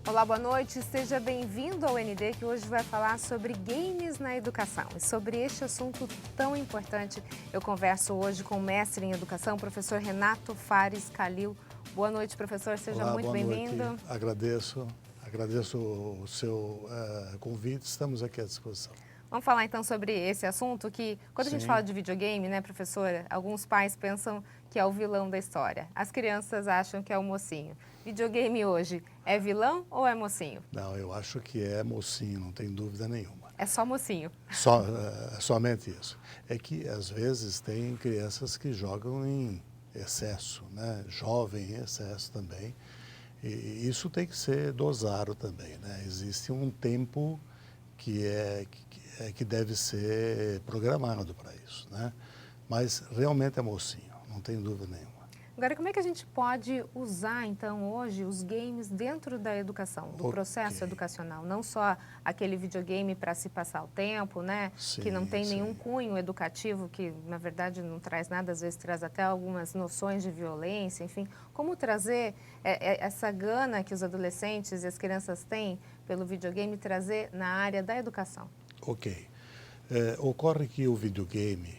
Olá, boa noite. Seja bem-vindo ao ND, que hoje vai falar sobre games na educação. E sobre este assunto tão importante, eu converso hoje com o mestre em educação, professor Renato Fares Calil. Boa noite, professor. Seja muito bem-vindo. Agradeço o seu convite. Estamos aqui à disposição. Vamos falar então sobre esse assunto que, quando a gente fala de videogame, né, professora, alguns pais pensam que é o vilão da história. As crianças acham que é o mocinho. Videogame hoje é vilão ou é mocinho? Não, eu acho que é mocinho, não tem dúvida nenhuma. É só mocinho? Somente isso. É que, às vezes, tem crianças que jogam em excesso, né? Jovem em excesso também. E isso tem que ser dosado também, né? Existe um tempo que deve ser programado para isso, né? Mas realmente é mocinho, não tem dúvida nenhuma. Agora, como é que a gente pode usar, então, hoje, os games dentro da educação, do processo educacional? Não só aquele videogame para se passar o tempo, né? Sim, que não tem nenhum cunho educativo, que, na verdade, não traz nada, às vezes traz até algumas noções de violência, enfim. Como trazer essa gana que os adolescentes e as crianças têm pelo videogame, trazer na área da educação? Ok. Ocorre que o videogame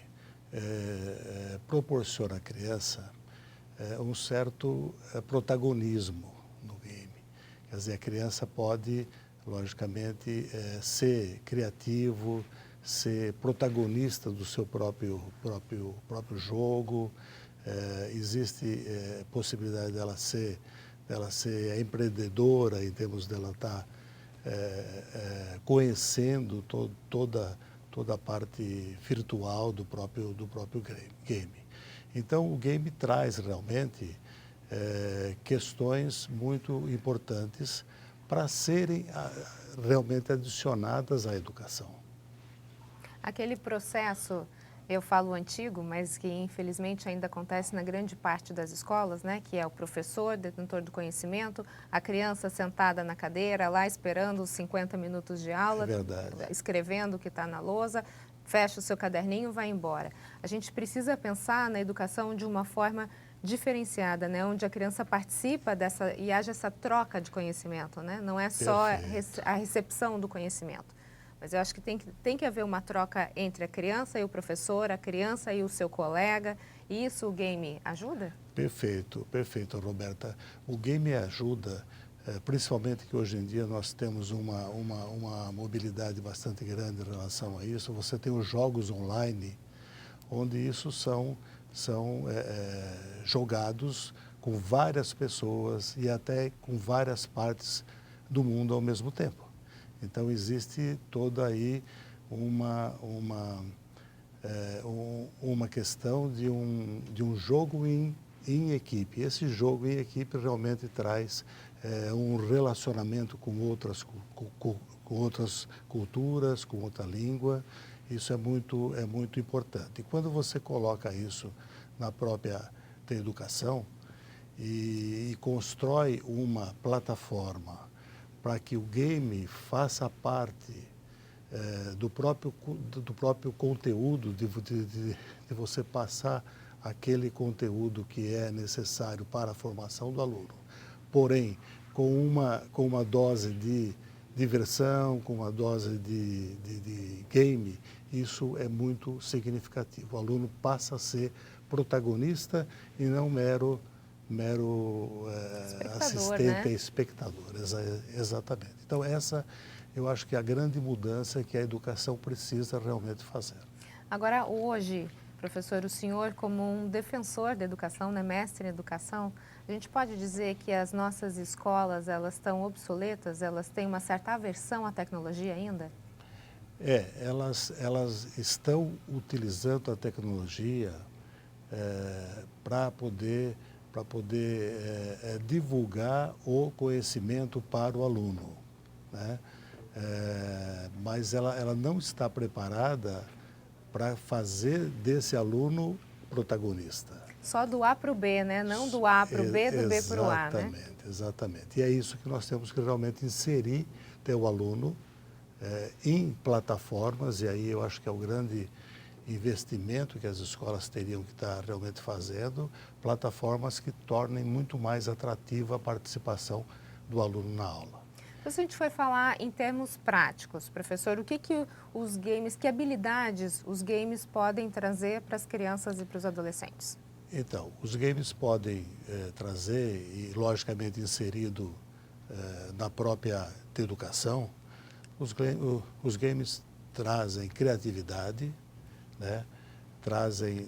proporciona à criança um certo protagonismo no game. Quer dizer, a criança pode, logicamente, ser criativo, ser protagonista do seu próprio jogo. Existe possibilidade dela ser empreendedora em termos dela estar conhecendo toda a parte virtual do próprio game. Então, o game traz realmente questões muito importantes para serem realmente adicionadas à educação. Aquele processo, eu falo antigo, mas que infelizmente ainda acontece na grande parte das escolas, né? Que é o professor, detentor do conhecimento, a criança sentada na cadeira, lá esperando os 50 minutos de aula, escrevendo o que está na lousa, fecha o seu caderninho e vai embora. A gente precisa pensar na educação de uma forma diferenciada, né? Onde a criança participa dessa e haja essa troca de conhecimento, né? Não é só a recepção do conhecimento. Mas eu acho que tem que haver uma troca entre a criança e o professor, a criança e o seu colega. E isso o game ajuda? Perfeito, Roberta. O game ajuda, principalmente que hoje em dia nós temos uma mobilidade bastante grande em relação a isso. Você tem os jogos online, onde isso são jogados com várias pessoas e até com várias partes do mundo ao mesmo tempo. Então, existe toda aí uma questão de um jogo em equipe. Esse jogo em equipe realmente traz um relacionamento com outras culturas, com outra língua. Isso é muito importante. E quando você coloca isso na própria educação e constrói uma plataforma para que o game faça parte do próprio conteúdo, de você passar aquele conteúdo que é necessário para a formação do aluno. Porém, com uma dose de diversão, com uma dose de game, isso é muito significativo. O aluno passa a ser protagonista e não mero assistente, né? Espectador, exatamente. Então, essa eu acho que é a grande mudança que a educação precisa realmente fazer. Agora, hoje, professor, o senhor como um defensor da educação, né, mestre em educação, a gente pode dizer que as nossas escolas, elas estão obsoletas, elas têm uma certa aversão à tecnologia ainda? Elas estão utilizando a tecnologia para poder divulgar o conhecimento para o aluno, né? Mas ela não está preparada para fazer desse aluno protagonista. Só do A para o B, né? Não do A para o B, do B para o A, né? Exatamente. E é isso que nós temos que realmente inserir, ter o aluno em plataformas, e aí eu acho que é o grande investimento que as escolas teriam que estar realmente fazendo, plataformas que tornem muito mais atrativa a participação do aluno na aula. Então, se a gente for falar em termos práticos, professor, o que que os games, que habilidades os games podem trazer para as crianças e para os adolescentes? Então, os games podem trazer, e logicamente inserido na própria educação, os games trazem criatividade, né?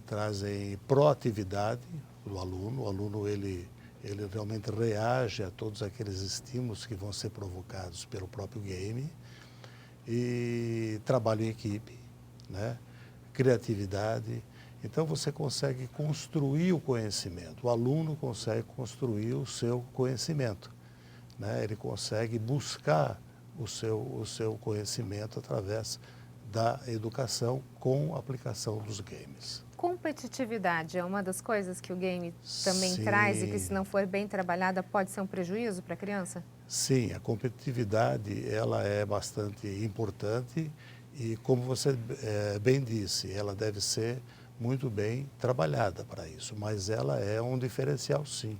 trazem proatividade do aluno. O aluno ele realmente reage a todos aqueles estímulos que vão ser provocados pelo próprio game, e trabalho em equipe, né? Criatividade. Então você consegue construir o conhecimento, o aluno consegue construir o seu conhecimento, né? Ele consegue buscar o seu conhecimento através da educação com a aplicação dos games. Competitividade é uma das coisas que o game também traz e que, se Sim, não for bem trabalhada, pode ser um prejuízo para a criança? sim, a competitividade ela é bastante importante e, como você bem disse, ela deve ser muito bem trabalhada para isso, mas ela é um diferencial, sim.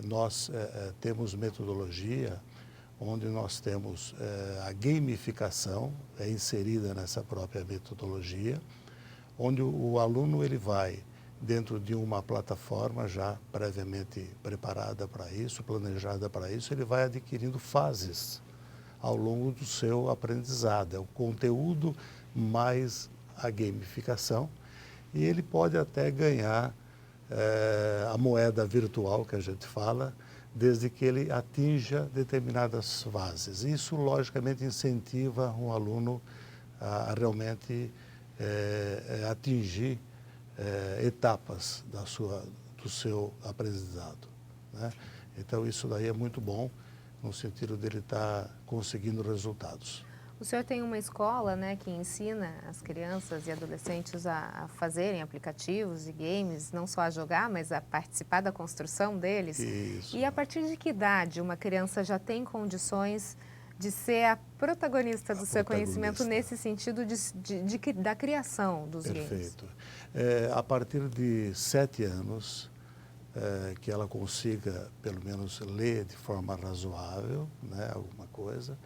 Nós temos metodologia onde nós temos a gamificação inserida nessa própria metodologia, onde o aluno ele vai dentro de uma plataforma já previamente preparada para isso, planejada para isso, ele vai adquirindo fases ao longo do seu aprendizado. É o conteúdo mais a gamificação, e ele pode até ganhar a moeda virtual que a gente fala, desde que ele atinja determinadas fases. Isso, logicamente, incentiva um aluno a realmente atingir etapas do seu aprendizado, né? Então, isso daí é muito bom, no sentido dele estar conseguindo resultados. O senhor tem uma escola, né, que ensina as crianças e adolescentes a fazerem aplicativos e games, não só a jogar, mas a participar da construção deles. Isso, E a partir de que idade uma criança já tem condições de ser a protagonista do a seu conhecimento protagonista. nesse sentido da criação dos games? Perfeito. A partir de 7 anos, que ela consiga, pelo menos, ler de forma razoável, né, alguma coisa,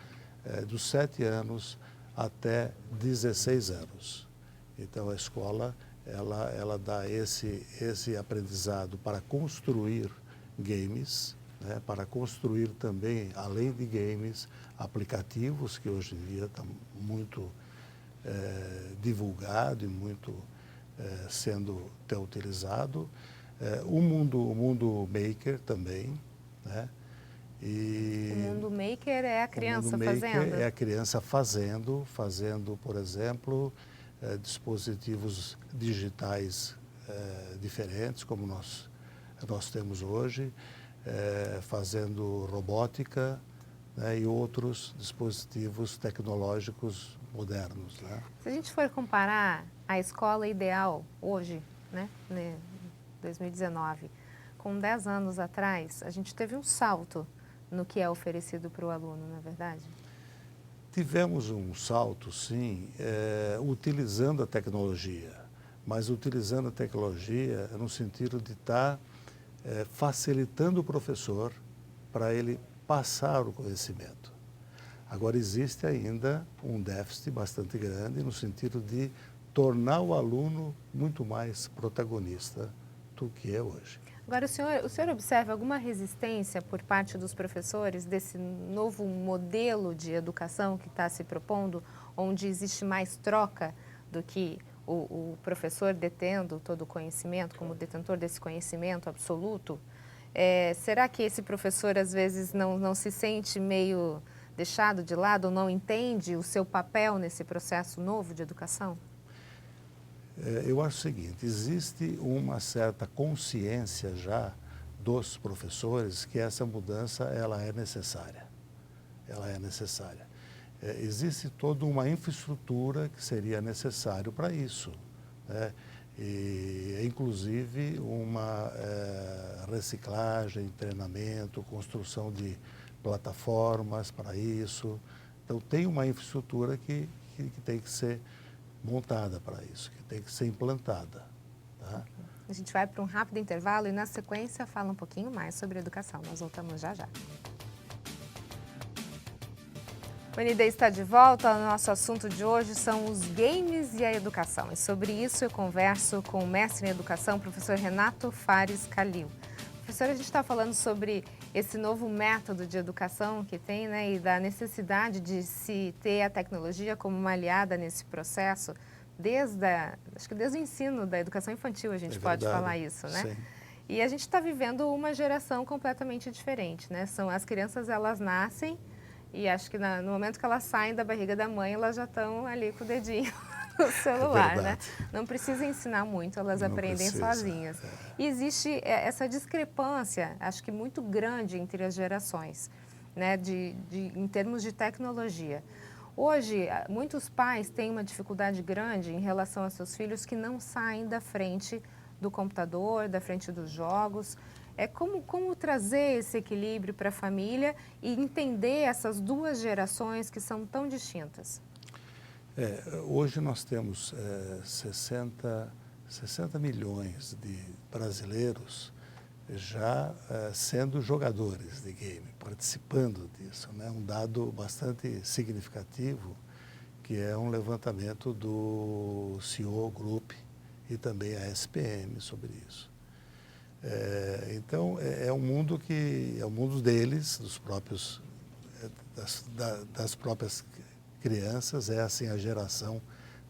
dos 7 anos até 16 anos. Então, a escola, ela dá esse aprendizado para construir games, né, para construir também, além de games, aplicativos, que hoje em dia está muito divulgado e muito sendo até utilizado. O mundo maker também, né? O E mundo maker é a o mundo criança maker é fazendo? a criança fazendo, por exemplo, dispositivos digitais diferentes, como nós temos hoje, fazendo robótica, né, e outros dispositivos tecnológicos modernos, né? Se a gente for comparar a escola ideal hoje, né, 2019, com 10 anos atrás, a gente teve um salto no que é oferecido para o aluno, não é verdade? Tivemos um salto, sim, utilizando a tecnologia, mas utilizando a tecnologia no sentido de estar facilitando o professor para ele passar o conhecimento. Agora, existe ainda um déficit bastante grande no sentido de tornar o aluno muito mais protagonista do que é hoje. Agora, o senhor observa alguma resistência por parte dos professores desse novo modelo de educação que está se propondo, onde existe mais troca do que o professor detendo todo o conhecimento, como detentor desse conhecimento absoluto? Será que esse professor, às vezes, não se sente meio deixado de lado ou não entende o seu papel nesse processo novo de educação? Eu acho o seguinte, existe uma certa consciência já dos professores que essa mudança ela é necessária. Ela é necessária. Existe toda uma infraestrutura que seria necessário para isso, né? E, inclusive, uma reciclagem, treinamento, construção de plataformas para isso. Então, tem uma infraestrutura que tem que ser montada para isso, que tem que ser implantada, tá? A gente vai para um rápido intervalo e, na sequência, fala um pouquinho mais sobre educação. Nós voltamos já já. O ND está de volta. O nosso assunto de hoje são os games e a educação. E sobre isso eu converso com o mestre em educação, professor Renato Fares Calil. Professor, a gente está falando sobre esse novo método de educação que tem, né, e da necessidade de se ter a tecnologia como uma aliada nesse processo, acho que desde o ensino da educação infantil a gente pode falar isso, né? Sim. E a gente está vivendo uma geração completamente diferente, né? As crianças, elas nascem e acho que no momento que elas saem da barriga da mãe, elas já estão ali com o dedinho no celular, né? Não precisa ensinar muito, elas aprendem sozinhas. E existe essa discrepância, acho que muito grande entre as gerações, né? Em termos de tecnologia. Hoje, muitos pais têm uma dificuldade grande em relação a seus filhos que não saem da frente do computador, da frente dos jogos. Como trazer esse equilíbrio para a família e entender essas duas gerações que são tão distintas? Hoje nós temos 60 milhões de brasileiros já sendo jogadores de game, participando disso, né? Um dado bastante significativo, que é um levantamento do CEO Group e também a SPM sobre isso. Então, é um mundo é um mundo deles, dos próprios, das próprias crianças, é assim a geração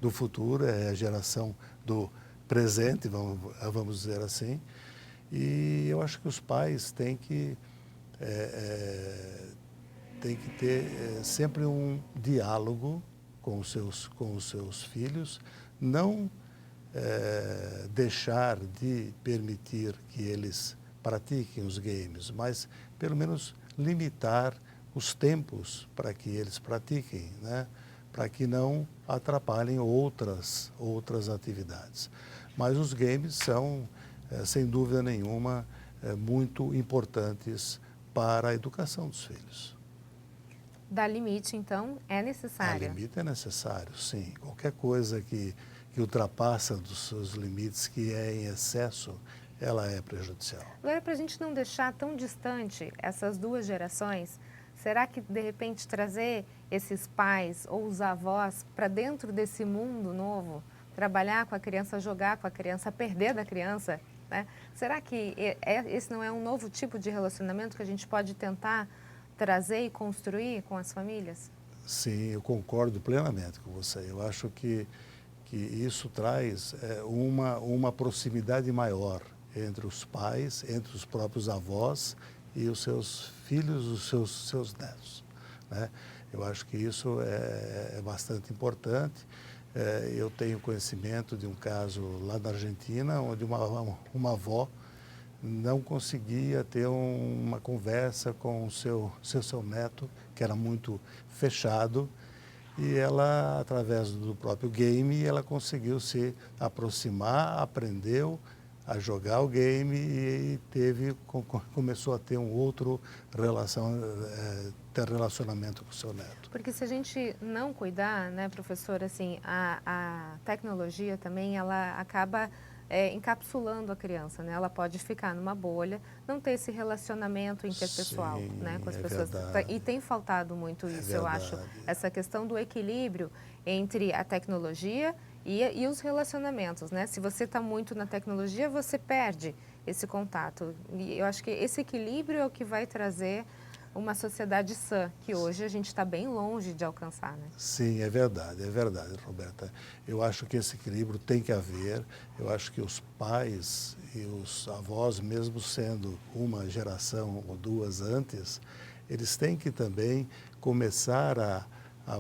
do futuro, é a geração do presente, vamos dizer assim. E eu acho que os pais têm que ter sempre um diálogo com os seus filhos, não deixar de permitir que eles pratiquem os games, mas pelo menos limitar os tempos para que eles pratiquem, né? Para que não atrapalhem outras atividades. Mas os games são, sem dúvida nenhuma, muito importantes para a educação dos filhos. Dar limite, então, é necessário? Dar limite é necessário, sim. Qualquer coisa que ultrapassa dos seus limites, que é em excesso, ela é prejudicial. Agora, para a gente não deixar tão distante essas duas gerações, será que, de repente, trazer esses pais ou os avós para dentro desse mundo novo, trabalhar com a criança, jogar com a criança, perder da criança, né? Será que esse não é um novo tipo de relacionamento que a gente pode tentar trazer e construir com as famílias? Sim, eu concordo plenamente com você. Eu acho que isso traz uma proximidade maior entre os pais, entre os próprios avós e os seus filhos, os seus netos, né? Eu acho que isso é bastante importante. Eu tenho conhecimento de um caso lá na Argentina, onde uma avó não conseguia ter uma conversa com o seu neto, que era muito fechado, e ela, através do próprio game, ela conseguiu se aproximar, aprendeu a jogar o game e começou a ter um outro relacionamento com o seu neto. Porque se a gente não cuidar, né, professor, assim, a tecnologia também, ela acaba encapsulando a criança, né? Ela pode ficar numa bolha, não ter esse relacionamento interpessoal, sim, né, com as pessoas. Verdade. E tem faltado muito isso, eu acho. Essa questão do equilíbrio entre a tecnologia e os relacionamentos, né? Se você está muito na tecnologia, você perde esse contato. E eu acho que esse equilíbrio é o que vai trazer uma sociedade sã, que hoje a gente está bem longe de alcançar, né? Sim, é verdade, Roberta. Eu acho que esse equilíbrio tem que haver. Eu acho que os pais e os avós, mesmo sendo uma geração ou duas antes, eles têm que também começar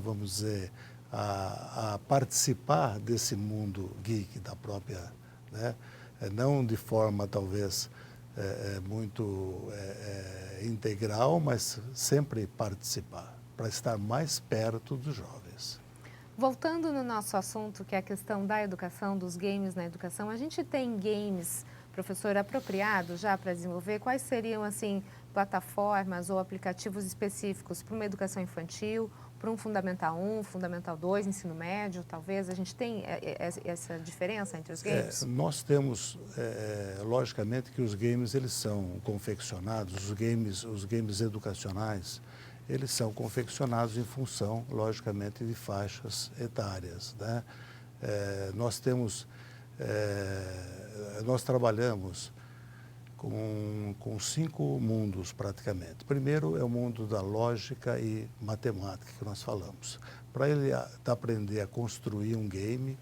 vamos dizer, a participar desse mundo geek da própria, né? Não de forma talvez muito integral, mas sempre participar, para estar mais perto dos jovens. Voltando no nosso assunto, que é a questão da educação, dos games na educação, a gente tem games, professor, apropriados já para desenvolver? Quais seriam, assim, plataformas ou aplicativos específicos para uma educação infantil, para um Fundamental 1, Fundamental 2, ensino médio, talvez? A gente tem essa diferença entre os games? Nós temos, logicamente, que os games eles são confeccionados, os games educacionais, eles são confeccionados em função, logicamente, de faixas etárias, né? Nós trabalhamos com 5 mundos, praticamente. Primeiro é o mundo da lógica e matemática, que nós falamos. Para ele aprender a construir um game,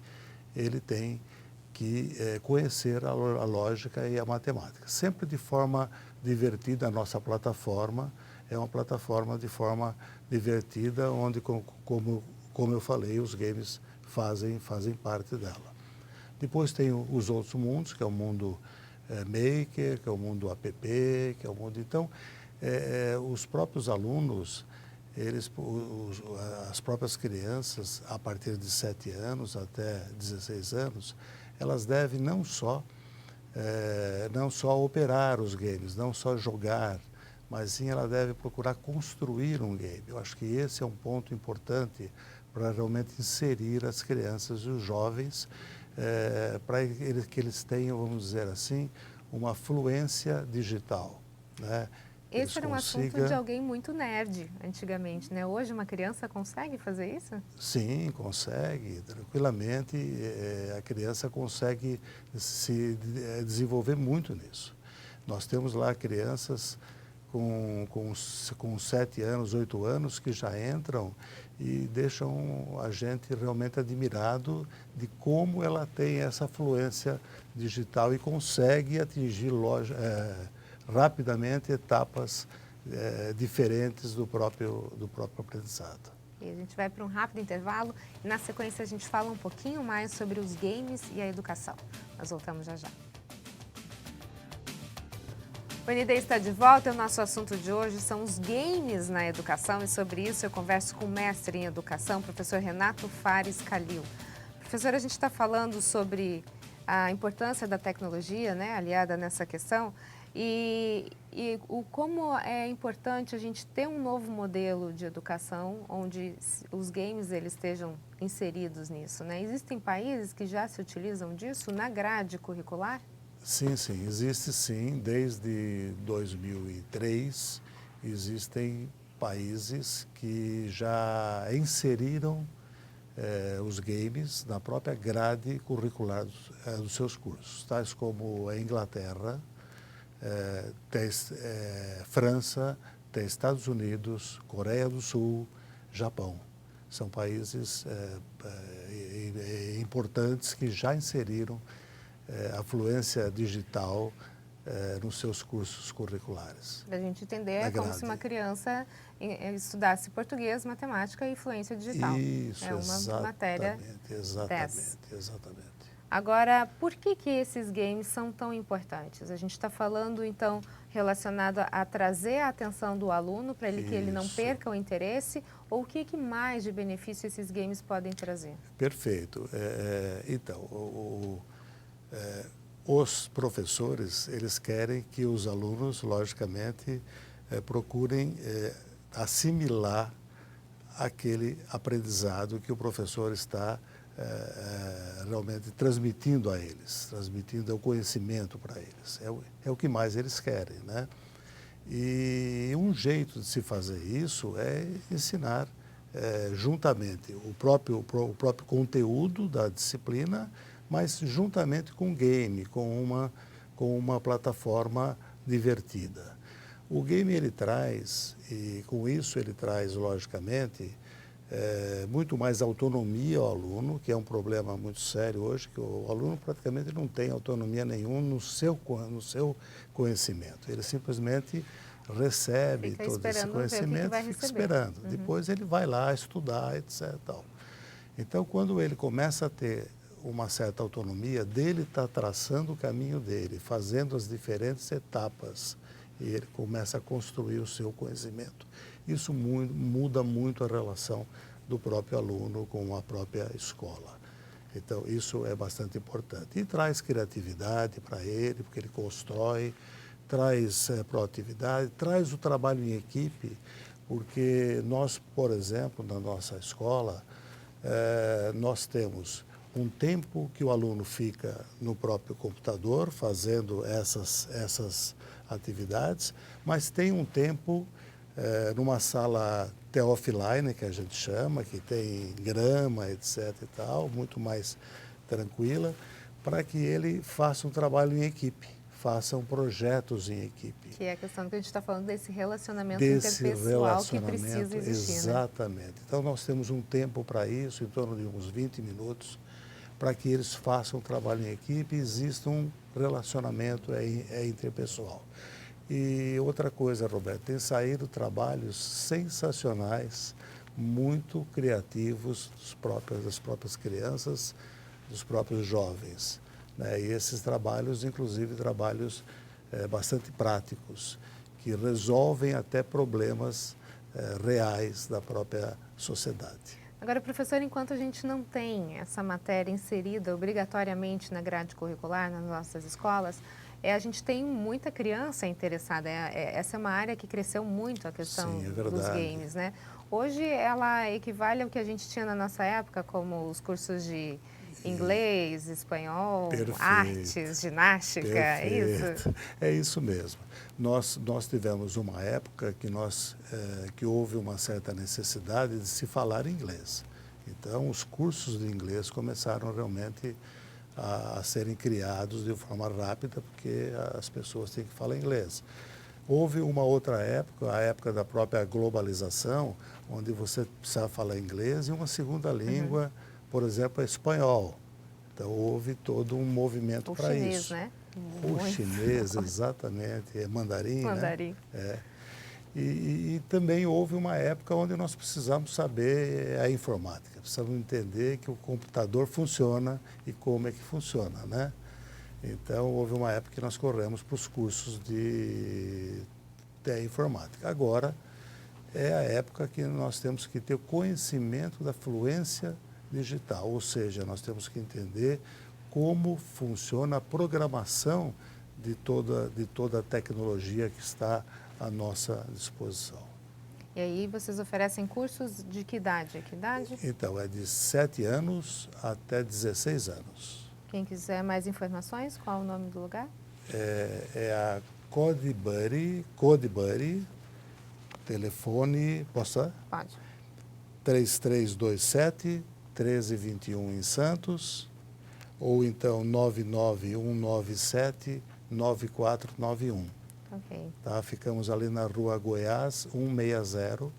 ele tem que conhecer a lógica e a matemática. Sempre de forma divertida. A nossa plataforma é uma plataforma de forma divertida, onde, como eu falei, os games fazem parte dela. Depois tem os outros mundos, que é o mundo maker, que é o mundo app, que é o mundo... Então, os próprios alunos, as próprias crianças, a partir de 7 anos até 16 anos, elas devem não só operar os games, não só jogar, mas sim ela deve procurar construir um game. Eu acho que esse é um ponto importante para realmente inserir as crianças e os jovens, para que eles tenham, vamos dizer assim, uma fluência digital, né? Esse era um assunto de alguém muito nerd antigamente, né? Hoje uma criança consegue fazer isso? Sim, consegue, tranquilamente. A criança consegue se desenvolver muito nisso. Nós temos lá crianças com 7 anos, 8 anos, que já entram e deixam a gente realmente admirado de como ela tem essa fluência digital e consegue atingir rapidamente etapas diferentes do próprio aprendizado. E a gente vai para um rápido intervalo e na sequência a gente fala um pouquinho mais sobre os games e a educação. Nós voltamos já já. O ND está de volta e o nosso assunto de hoje são os games na educação e sobre isso eu converso com o mestre em educação, professor Renato Fares Calil. Professor, a gente está falando sobre a importância da tecnologia, né, aliada nessa questão e como é importante a gente ter um novo modelo de educação onde os games eles estejam inseridos nisso, né? Existem países que já se utilizam disso na grade curricular? Sim, sim, existe sim. Desde 2003, existem países que já inseriram os games na própria grade curricular dos seus cursos, tais como a Inglaterra, tem França, tem Estados Unidos, Coreia do Sul, Japão. São países importantes que já inseriram a fluência digital nos seus cursos curriculares. Para a gente entender, é como se uma criança estudasse português, matemática e fluência digital. Isso, é uma matéria exatamente. Agora, por que esses games são tão importantes? A gente está falando, então, relacionado a trazer a atenção do aluno para que ele não perca o interesse, ou o que mais de benefício esses games podem trazer? Perfeito. Então, os professores, eles querem que os alunos, logicamente, procurem assimilar aquele aprendizado que o professor está realmente transmitindo a eles, transmitindo o conhecimento para eles. É o que mais eles querem, né? E um jeito de se fazer isso é ensinar juntamente o próprio conteúdo da disciplina, mas juntamente com o game, com uma plataforma divertida. O game ele traz, e com isso ele traz, logicamente, muito mais autonomia ao aluno, que é um problema muito sério hoje, que o aluno praticamente não tem autonomia nenhuma no seu conhecimento. Ele simplesmente recebe todo esse conhecimento e fica esperando. Uhum. Depois ele vai lá estudar, etc. Tal. Então, quando ele começa a ter uma certa autonomia, dele está traçando o caminho dele, fazendo as diferentes etapas, e ele começa a construir o seu conhecimento. Isso muda muito a relação do próprio aluno com a própria escola. Então, isso é bastante importante. E traz criatividade para ele, porque ele constrói, traz proatividade, traz o trabalho em equipe, porque nós, por exemplo, na nossa escola, nós temos um tempo que o aluno fica no próprio computador fazendo essas atividades, mas tem um tempo numa sala offline, que a gente chama, que tem grama, etc. e tal, muito mais tranquila, para que ele faça um trabalho em equipe, façam projetos em equipe. Que é a questão que a gente está falando desse relacionamento interpessoal que precisa existir. Exatamente. Né? Então, nós temos um tempo para isso, em torno de uns 20 minutos, para que eles façam trabalho em equipe e exista um relacionamento interpessoal. E outra coisa, Roberto, tem saído trabalhos sensacionais, muito criativos das próprias crianças, dos próprios jovens. Né? E esses trabalhos, inclusive trabalhos bastante práticos, que resolvem até problemas reais da própria sociedade. Agora, professor, enquanto a gente não tem essa matéria inserida obrigatoriamente na grade curricular nas nossas escolas, a gente tem muita criança interessada. Essa é uma área que cresceu muito, a questão dos games, né? Hoje ela equivale ao que a gente tinha na nossa época, como os cursos de inglês, espanhol, artes, ginástica, é isso? É isso mesmo. Nós tivemos uma época que houve uma certa necessidade de se falar inglês. Então, os cursos de inglês começaram realmente a serem criados de forma rápida, porque as pessoas têm que falar inglês. Houve uma outra época, a época da própria globalização, onde você precisava falar inglês e uma segunda língua, por exemplo, espanhol. Então, houve todo um movimento para isso. O chinês, né? O chinês, exatamente, é mandarim, mandarim. Né? E também houve uma época onde nós precisamos saber a informática, precisamos entender que o computador funciona e como é que funciona, né? Então, houve uma época que nós corremos para os cursos de informática. Agora, é a época que nós temos que ter o conhecimento da fluência digital, ou seja, nós temos que entender como funciona a programação de toda a tecnologia que está à nossa disposição. E aí vocês oferecem cursos de que idade? Que idade? Então, é de 7 anos até 16 anos. Quem quiser mais informações, qual é o nome do lugar? É a CodeBuddy, telefone, posso? Pode. 3327-1321 em Santos, ou então 99197-9491. Ok. Tá? Ficamos ali na Rua Goiás, 160,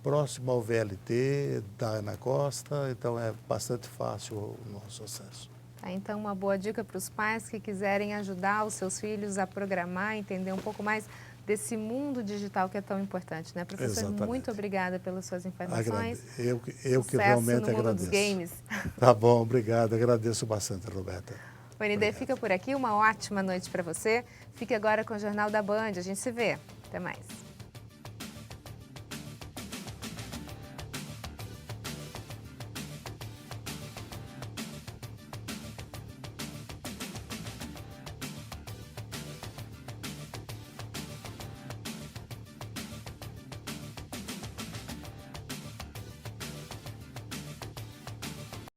próximo ao VLT da Ana Costa, então é bastante fácil o nosso acesso. Tá, então, uma boa dica para os pais que quiserem ajudar os seus filhos a programar, entender um pouco mais desse mundo digital que é tão importante, né? Professor, Exatamente. Muito obrigada pelas suas informações. Eu que realmente no mundo agradeço. Dos games. Tá bom, obrigado. Agradeço bastante, Roberta. O ND fica por aqui. Uma ótima noite para você. Fique agora com o Jornal da Band. A gente se vê. Até mais.